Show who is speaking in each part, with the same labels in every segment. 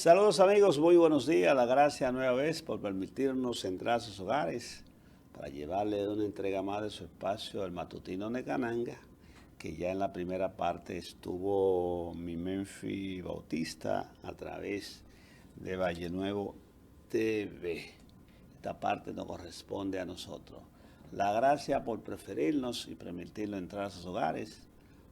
Speaker 1: Saludos amigos, muy buenos días. La gracia nueva vez por permitirnos entrar a sus hogares para llevarle una entrega más de su espacio, el matutino de Cananga, que ya en la primera parte estuvo mi Menfi Bautista a través de Valle Nuevo TV. Esta parte nos corresponde a nosotros. La gracia por preferirnos y permitirnos entrar a sus hogares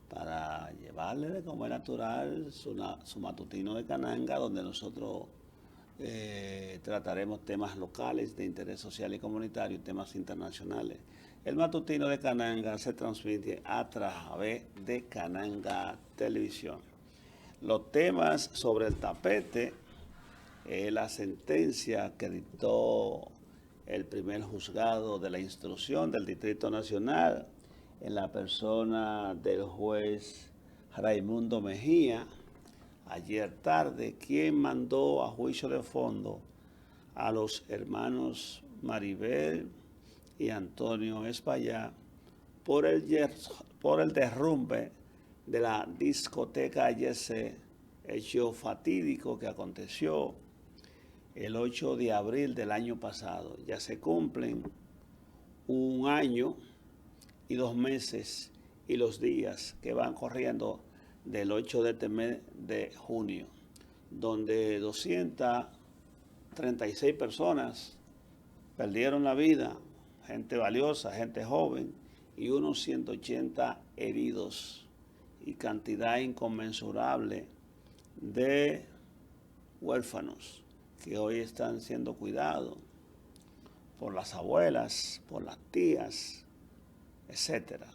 Speaker 1: para llevarle de comer natural su matutino de Cananga, donde nosotros trataremos temas locales de interés social y comunitario y temas internacionales. El matutino de Cananga se transmite a través de Cananga Televisión. Los temas sobre el tapete, la sentencia que dictó el primer juzgado de la instrucción del Distrito Nacional en la persona del juez Raimundo Mejía, ayer tarde, quien mandó a juicio de fondo a los hermanos Maribel y Antonio Espaillá por el derrumbe de la discoteca YC, hecho fatídico que aconteció el 8 de abril del año pasado. Ya se cumplen un año y 2 meses y los días que van corriendo del 8 de este mes de junio, donde 236 personas perdieron la vida, gente valiosa, gente joven, y unos 180 heridos y cantidad inconmensurable de huérfanos que hoy están siendo cuidados por las abuelas, por las tías, etcétera.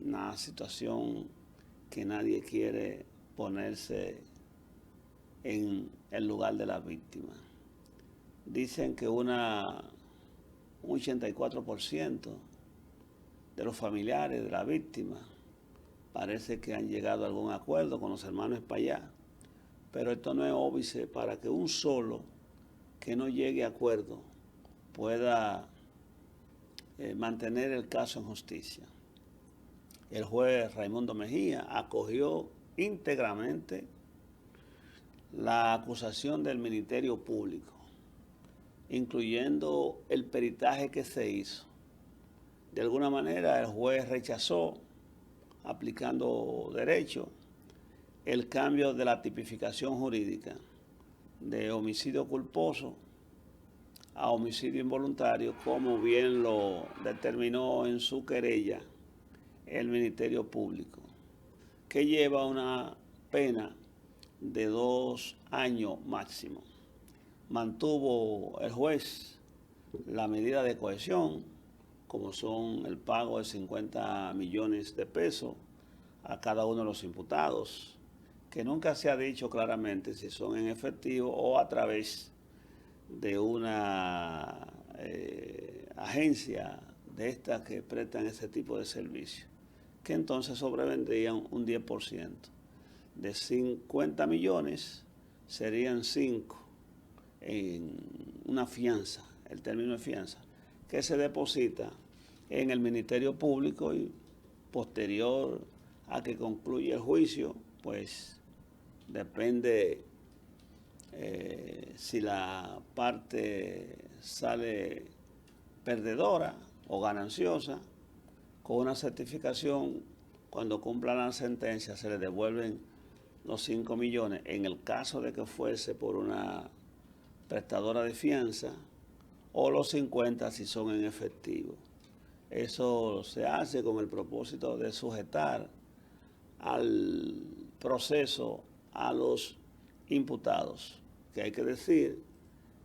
Speaker 1: Una situación que nadie quiere ponerse en el lugar de la víctima. Dicen que un 84% de los familiares de la víctima parece que han llegado a algún acuerdo con los hermanos Espaillá, pero esto no es óbice para que un solo que no llegue a acuerdo pueda mantener el caso en justicia. El juez Raimundo Mejía acogió íntegramente la acusación del Ministerio Público, incluyendo el peritaje que se hizo. De alguna manera el juez rechazó, aplicando derecho, el cambio de la tipificación jurídica de homicidio culposo a homicidio involuntario, como bien lo determinó en su querella el Ministerio Público, que lleva una pena de 2 años máximo. Mantuvo el juez la medida de cohesión, como son el pago de 50 millones de pesos a cada uno de los imputados, que nunca se ha dicho claramente si son en efectivo o a través de una agencia de estas que prestan ese tipo de servicios, que entonces sobrevendrían un 10%. De 50 millones serían 5 en una fianza, el término de fianza, que se deposita en el Ministerio Público y posterior a que concluya el juicio, pues depende si la parte sale perdedora o gananciosa, con una certificación, cuando cumplan la sentencia se le devuelven los 5 millones, en el caso de que fuese por una prestadora de fianza, o los 50 si son en efectivo. Eso se hace con el propósito de sujetar al proceso a los imputados, que hay que decir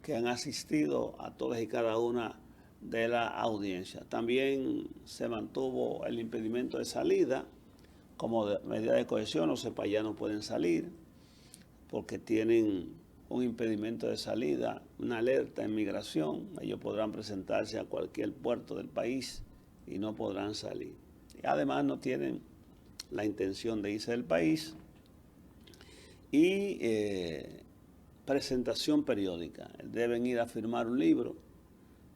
Speaker 1: que han asistido a todas y cada una de la audiencia. También se mantuvo el impedimento de salida como medida de cohesión. Los espallanos no pueden salir porque tienen un impedimento de salida, una alerta en migración. Ellos podrán presentarse a cualquier puerto del país y no podrán salir. Y además no tienen la intención de irse del país. Y presentación periódica. Deben ir a firmar un libro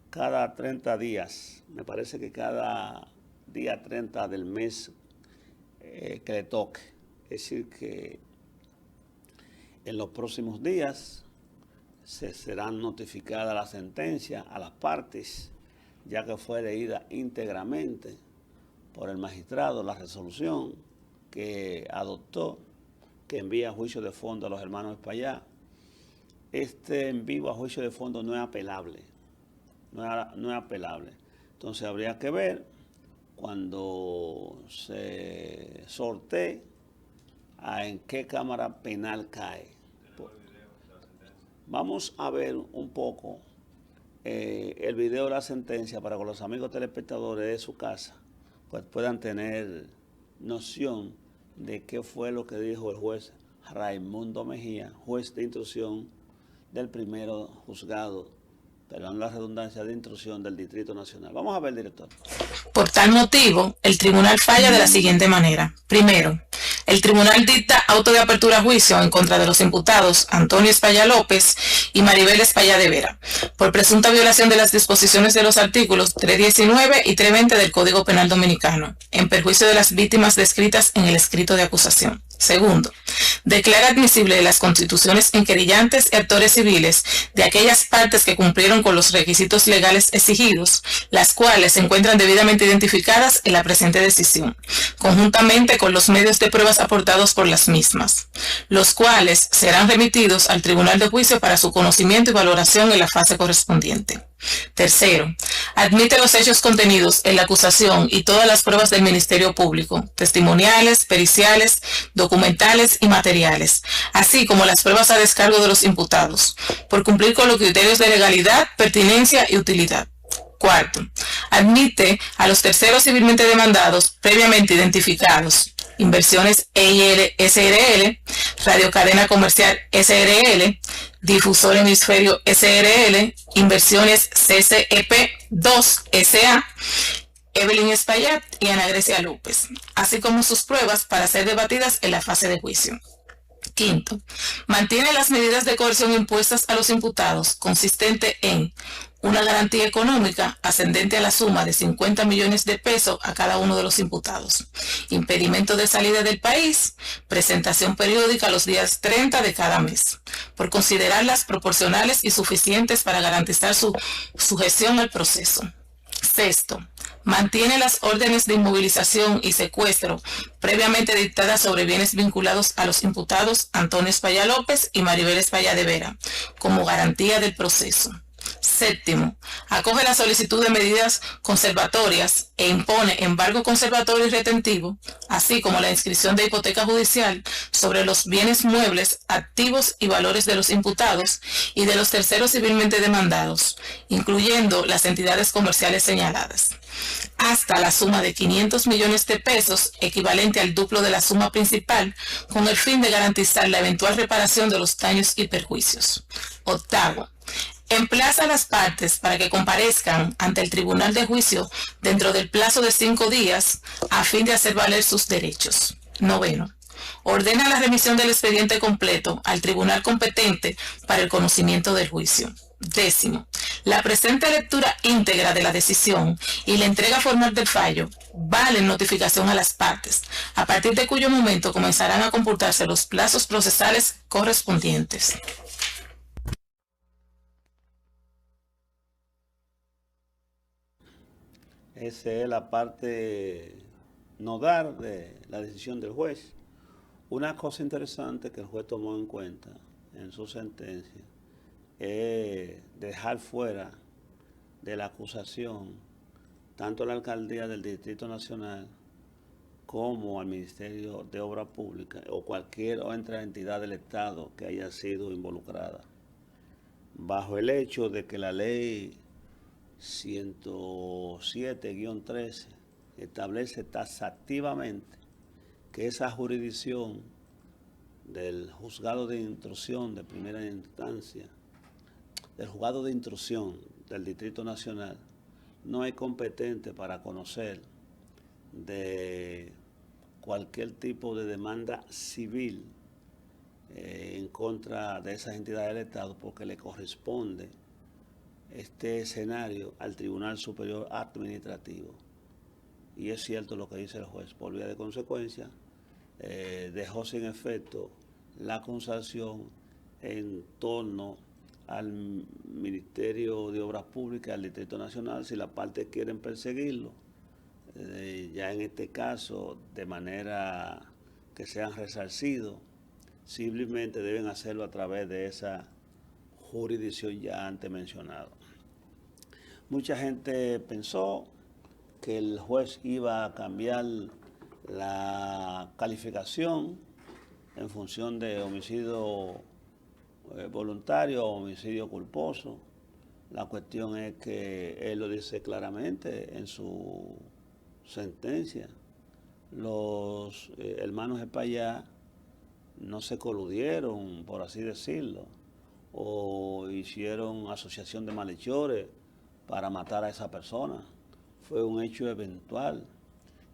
Speaker 1: cada 30 días. Me parece que cada día 30 del mes que le toque. Es decir, que En los próximos días se serán notificadas las sentencias a las partes, ya que fue leída íntegramente por el magistrado la resolución que adoptó, que envía a juicio de fondo a los hermanos Espaillá. Este envío a juicio de fondo no es apelable, no es apelable. Entonces habría que ver cuando se sortee en qué cámara penal cae. Vamos a ver un poco el video de la sentencia para que los amigos telespectadores de su casa pues puedan tener noción de qué fue lo que dijo el juez Raimundo Mejía, juez de instrucción del primero juzgado, perdón la redundancia, de instrucción del Distrito Nacional. Vamos a ver, director.
Speaker 2: Por tal motivo, el tribunal falla de la siguiente manera. Primero, el tribunal dicta auto de apertura a juicio en contra de los imputados Antonio Espaillá López y Maribel Espaillá de Vera, por presunta violación de las disposiciones de los artículos 319 y 320 del Código Penal Dominicano, en perjuicio de las víctimas descritas en el escrito de acusación. Segundo, declara admisible las constituciones inquerellantes y actores civiles de aquellas partes que cumplieron con los requisitos legales exigidos, las cuales se encuentran debidamente identificadas en la presente decisión, conjuntamente con los medios de pruebas aportados por las mismas, los cuales serán remitidos al Tribunal de Juicio para su conocimiento y valoración en la fase correspondiente. Tercero, admite los hechos contenidos en la acusación y todas las pruebas del Ministerio Público, testimoniales, periciales, documentales y materiales, así como las pruebas a descargo de los imputados, por cumplir con los criterios de legalidad, pertinencia y utilidad. Cuarto, admite a los terceros civilmente demandados previamente identificados, Inversiones EIL SRL, Radio Cadena Comercial SRL, Difusor Hemisferio SRL, Inversiones CCEP 2 SA, Evelyn Espaillat y Ana Grecia López, así como sus pruebas para ser debatidas en la fase de juicio. Quinto, mantiene las medidas de coerción impuestas a los imputados, consistente en una garantía económica ascendente a la suma de 50 millones de pesos a cada uno de los imputados, impedimento de salida del país, presentación periódica los días 30 de cada mes, por considerarlas proporcionales y suficientes para garantizar su sujeción al proceso. Sexto, mantiene las órdenes de inmovilización y secuestro previamente dictadas sobre bienes vinculados a los imputados Antonio Espaillá López y Maribel Espaillá de Vera, como garantía del proceso. Séptimo, acoge la solicitud de medidas conservatorias e impone embargo conservatorio y retentivo, así como la inscripción de hipoteca judicial sobre los bienes muebles, activos y valores de los imputados y de los terceros civilmente demandados, incluyendo las entidades comerciales señaladas, hasta la suma de 500 millones de pesos, equivalente al duplo de la suma principal, con el fin de garantizar la eventual reparación de los daños y perjuicios. Octavo, emplaza a las partes para que comparezcan ante el Tribunal de Juicio dentro del plazo de 5 días a fin de hacer valer sus derechos. Noveno, ordena la remisión del expediente completo al tribunal competente para el conocimiento del juicio. Décimo, la presente lectura íntegra de la decisión y la entrega formal del fallo valen notificación a las partes, a partir de cuyo momento comenzarán a computarse los plazos procesales correspondientes.
Speaker 1: Esa es la parte nodal de la decisión del juez. Una cosa interesante que el juez tomó en cuenta en su sentencia es dejar fuera de la acusación tanto a la alcaldía del Distrito Nacional como al Ministerio de Obras Públicas o cualquier otra entidad del Estado que haya sido involucrada, bajo el hecho de que la ley 107-13 establece taxativamente que esa jurisdicción del juzgado de instrucción de primera instancia, del juzgado de instrucción del Distrito Nacional, no es competente para conocer de cualquier tipo de demanda civil en contra de esas entidades del Estado, porque le corresponde este escenario al Tribunal Superior Administrativo. Y es cierto lo que dice el juez. Por vía de consecuencia, dejó sin efecto la acusación en torno al Ministerio de Obras Públicas, al Distrito Nacional, si la parte quieren perseguirlo, ya en este caso, de manera que sean resarcidos, simplemente deben hacerlo a través de esa jurisdicción ya antes mencionada. Mucha gente pensó que el juez iba a cambiar la calificación en función de homicidio voluntario o homicidio culposo. La cuestión es que él lo dice claramente en su sentencia. Los hermanos Espaillá no se coludieron, por así decirlo, o hicieron asociación de malhechores para matar a esa persona. Fue un hecho eventual.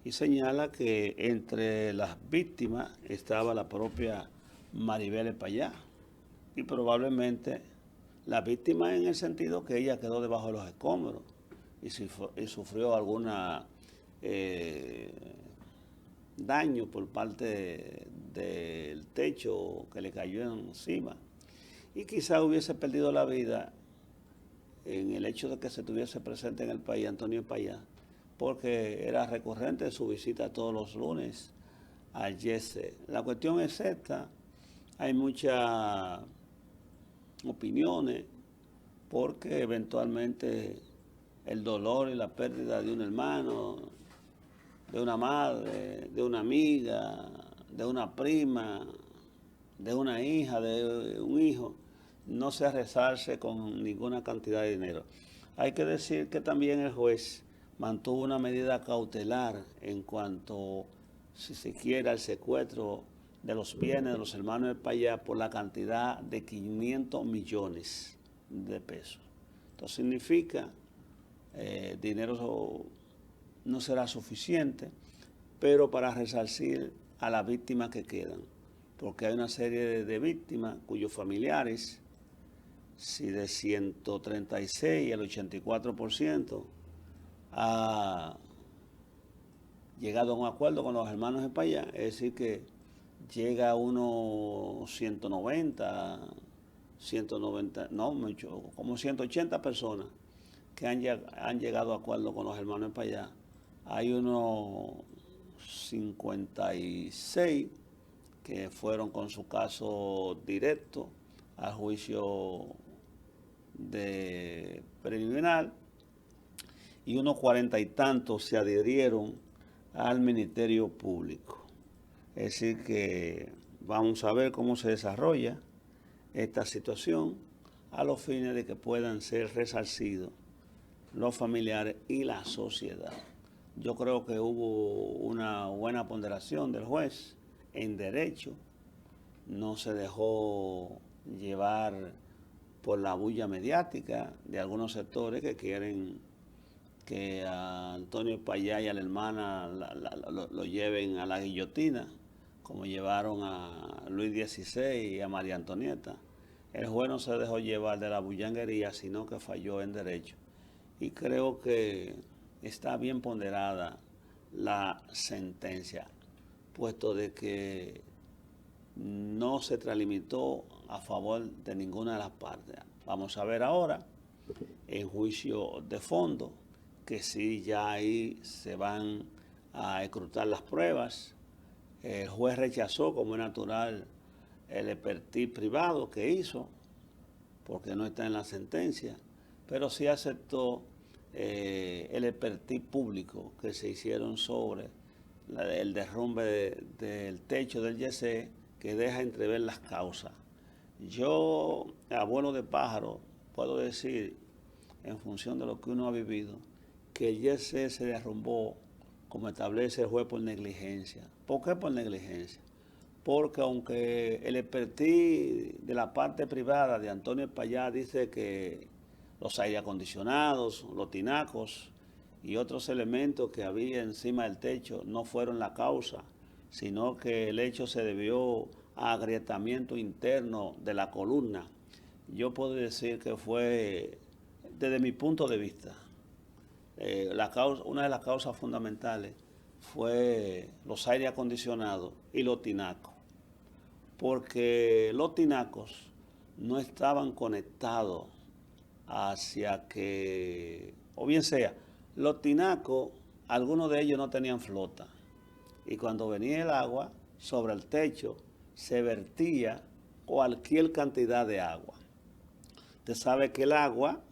Speaker 1: Y señala que entre las víctimas estaba la propia Maribel Espaillá. Y probablemente la víctima en el sentido que ella quedó debajo de los escombros y sufrió alguna daño por parte del techo que le cayó encima. Y quizá hubiese perdido la vida en el hecho de que se tuviese presente en el país Antonio Espaillá, porque era recurrente su visita todos los lunes al YC. La cuestión es esta, hay muchas opiniones, porque eventualmente el dolor y la pérdida de un hermano, de una madre, de una amiga, de una prima, de una hija, de un hijo, no se resarce con ninguna cantidad de dinero. Hay que decir que también el juez mantuvo una medida cautelar en cuanto, si se quiere, al secuestro de los bienes de los hermanos Espaillá por la cantidad de 500 millones de pesos. Esto significa dinero no será suficiente, pero para resarcir a las víctimas que quedan, porque hay una serie de víctimas cuyos familiares, si de 136 el 84% ha llegado a un acuerdo con los hermanos Espaillá, es decir que llega a unos 190, no mucho, como 180 personas que han llegado a acuerdo con los hermanos Espaillá. Hay unos 56 que fueron con su caso directo al juicio de preliminar y unos 40 y tantos se adhirieron al Ministerio Público. Es decir que vamos a ver cómo se desarrolla esta situación a los fines de que puedan ser resarcidos los familiares y la sociedad. Yo creo que hubo una buena ponderación del juez en derecho, no se dejó llevar por la bulla mediática de algunos sectores que quieren que a Antonio Espaillá y a la hermana lo lleven a la guillotina, como llevaron a Luis XVI y a María Antonieta. El juez no se dejó llevar de la bullanguería, sino que falló en derecho. Y creo que está bien ponderada la sentencia, puesto de que no se tralimitó a favor de ninguna de las partes. Vamos a ver ahora, en juicio de fondo, que sí ya ahí se van a escrutar las pruebas. El juez rechazó, como es natural, el expertise privado que hizo, porque no está en la sentencia, pero sí aceptó el expertise público que se hicieron sobre el derrumbe del techo del YC, que deja entrever las causas. Yo, abuelo de pájaro, puedo decir, en función de lo que uno ha vivido, que el YC se derrumbó, como establece el juez, por negligencia. ¿Por qué por negligencia? Porque aunque el expertise de la parte privada de Antonio Espaillá dice que los aire acondicionados, los tinacos y otros elementos que había encima del techo no fueron la causa, sino que el hecho se debió a agrietamiento interno de la columna. Yo puedo decir que fue, desde mi punto de vista, una de las causas fundamentales fue los aire acondicionados y los tinacos, porque los tinacos no estaban conectados hacia que, o bien sea, los tinacos, algunos de ellos no tenían flota. Y cuando venía el agua sobre el techo, se vertía cualquier cantidad de agua. Usted sabe que el agua,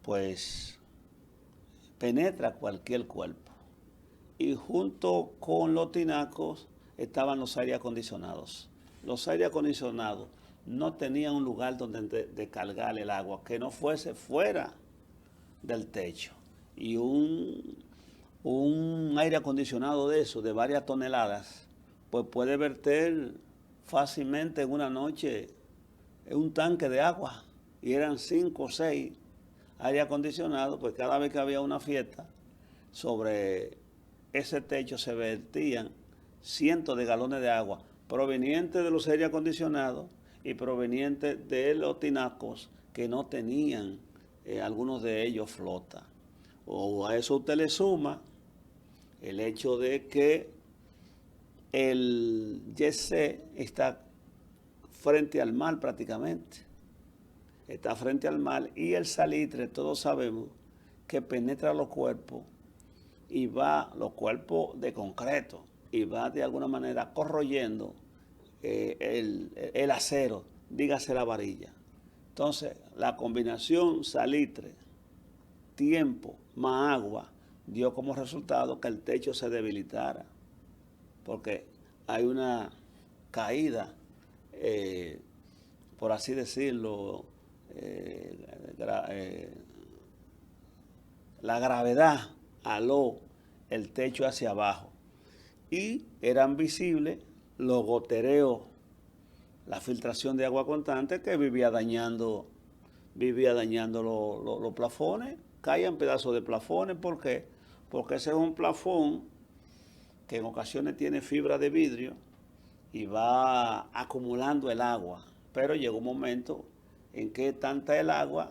Speaker 1: pues, penetra cualquier cuerpo. Y junto con los tinacos estaban los aire acondicionados. Los aire acondicionados no tenían un lugar donde descargar el agua que no fuese fuera del techo. Y un aire acondicionado de eso, de varias toneladas, pues puede verter fácilmente en una noche un tanque de agua. Y eran 5 o 6 aire acondicionados, pues cada vez que había una fiesta, sobre ese techo se vertían cientos de galones de agua provenientes de los aire acondicionados y provenientes de los tinacos que no tenían algunos de ellos flota. O a eso usted le suma el hecho de que el YC está frente al mar prácticamente. Está frente al mar y el salitre, todos sabemos que penetra los cuerpos y va, los cuerpos de concreto, y va de alguna manera corroyendo el acero, dígase la varilla. Entonces, la combinación salitre, tiempo, más agua, dio como resultado que el techo se debilitara, porque hay una caída, por así decirlo, la gravedad aló el techo hacia abajo y eran visibles los gotereos, la filtración de agua constante que vivía dañando los plafones. Caían pedazos de plafones. ¿Por qué? Porque ese es un plafón que en ocasiones tiene fibra de vidrio y va acumulando el agua, pero llega un momento en que tanta el agua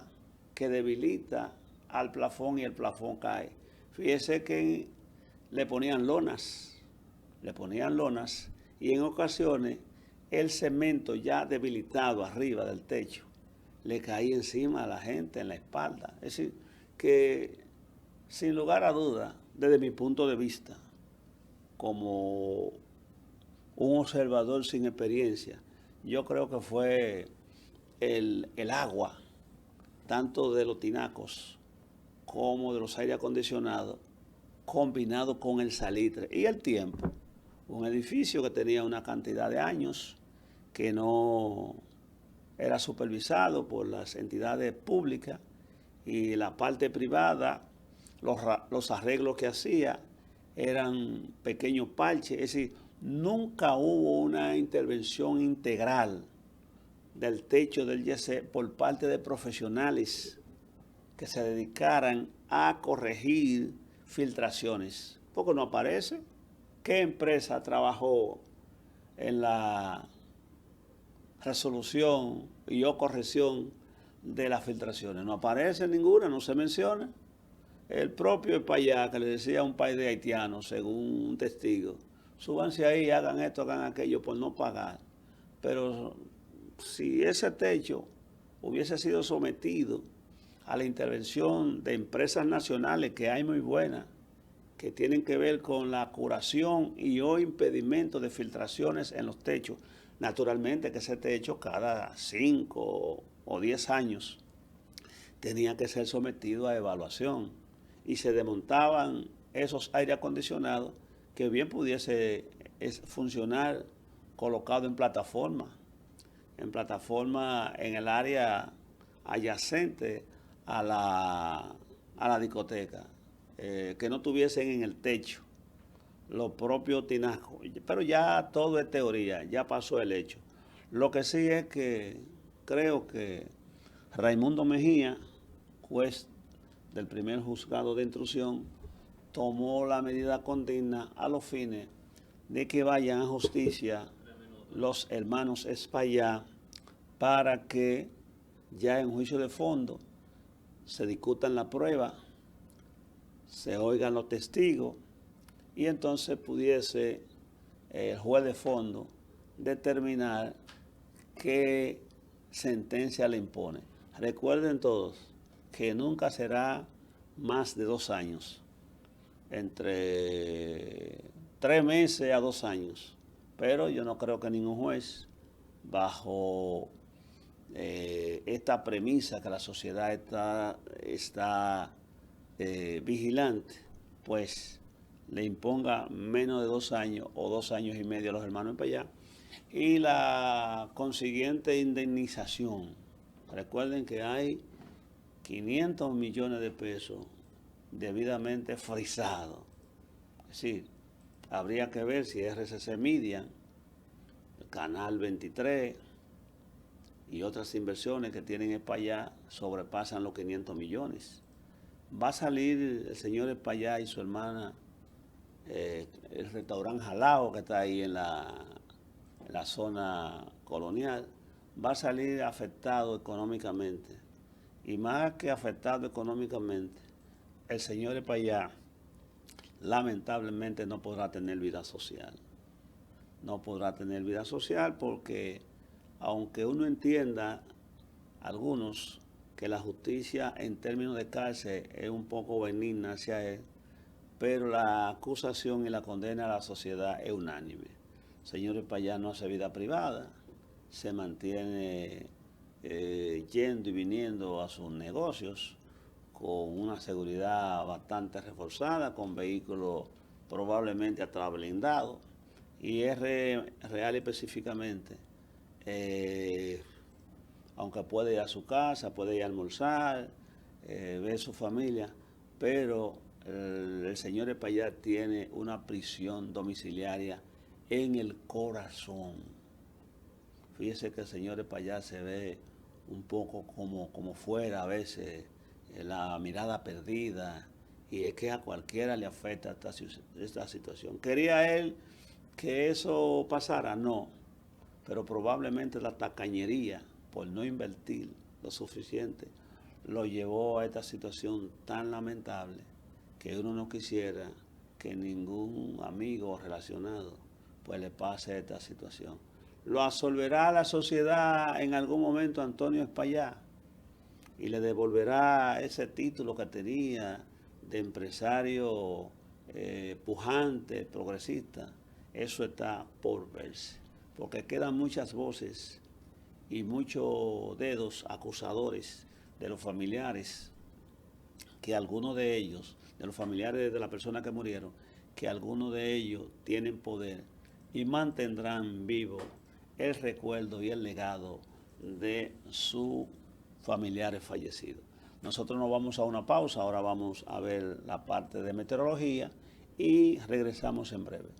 Speaker 1: que debilita al plafón y el plafón cae. Fíjese que le ponían lonas y en ocasiones el cemento ya debilitado arriba del techo le caía encima a la gente en la espalda. Es decir, que sin lugar a duda, desde mi punto de vista, como un observador sin experiencia, yo creo que fue el agua, tanto de los tinacos como de los aire acondicionados, combinado con el salitre y el tiempo. Un edificio que tenía una cantidad de años, que no era supervisado por las entidades públicas, y la parte privada, los arreglos que hacía eran pequeños parches. Es decir, nunca hubo una intervención integral del techo del YC por parte de profesionales que se dedicaran a corregir filtraciones. Porque no aparece. ¿Qué empresa trabajó en la resolución y o corrección de las filtraciones? No aparece ninguna, no se menciona. El propio Espaillá, que le decía a un país de haitianos, según un testigo, súbanse ahí, hagan esto, hagan aquello por no pagar. Pero si ese techo hubiese sido sometido a la intervención de empresas nacionales, que hay muy buenas, que tienen que ver con la curación y o impedimento de filtraciones en los techos, naturalmente que ese techo cada 5 o 10 años tenía que ser sometido a evaluación y se desmontaban esos aire acondicionados que bien pudiese funcionar colocado en plataforma en el área adyacente a la discoteca, que no tuviesen en el techo los propios tinacos. Pero ya todo es teoría, ya pasó el hecho. Lo que sí es que creo que Raimundo Mejía, juez del primer juzgado de instrucción, tomó la medida condigna a los fines de que vayan a justicia los hermanos Espaillá para que ya en juicio de fondo se discutan la prueba, se oigan los testigos y entonces pudiese el juez de fondo determinar que sentencia le impone. Recuerden todos que nunca será más de 2 años, entre 3 meses a 2 años, pero yo no creo que ningún juez, bajo esta premisa que la sociedad está vigilante, pues le imponga menos de 2 años o 2 años y medio a los hermanos Payá, y la consiguiente indemnización. Recuerden que hay 500 millones de pesos debidamente frisados. Es decir, habría que ver si RCC Media, Canal 23 y otras inversiones que tienen Espaillá sobrepasan los 500 millones. Va a salir el señor Espaillá y su hermana, el restaurante Jalao, que está ahí en la zona colonial, va a salir afectado económicamente. Y más que afectado económicamente, el señor Espaillá lamentablemente no podrá tener vida social. No podrá tener vida social porque, aunque uno entienda, algunos, que la justicia en términos de cárcel es un poco benigna hacia él, pero la acusación y la condena a la sociedad es unánime. El señor Espaillá no hace vida privada, se mantiene yendo y viniendo a sus negocios con una seguridad bastante reforzada, con vehículos probablemente hasta blindados, y es real y específicamente, aunque puede ir a su casa, puede ir a almorzar, ver su familia, pero el señor Espaillá tiene una prisión domiciliaria en el corazón. Fíjese que el señor Espaillá se ve un poco como fuera a veces, la mirada perdida, y es que a cualquiera le afecta esta situación. ¿Quería él que eso pasara? No, pero probablemente la tacañería, por no invertir lo suficiente, lo llevó a esta situación tan lamentable que uno no quisiera que ningún amigo relacionado pues le pase esta situación. ¿Lo absolverá la sociedad en algún momento Antonio Espaillá y le devolverá ese título que tenía de empresario pujante, progresista? Eso está por verse, porque quedan muchas voces y muchos dedos acusadores de los familiares, que algunos de ellos, de los familiares de las personas que murieron, que algunos de ellos tienen poder y mantendrán vivo el recuerdo y el legado de sus familiares fallecidos. Nosotros nos vamos a una pausa, ahora vamos a ver la parte de meteorología y regresamos en breve.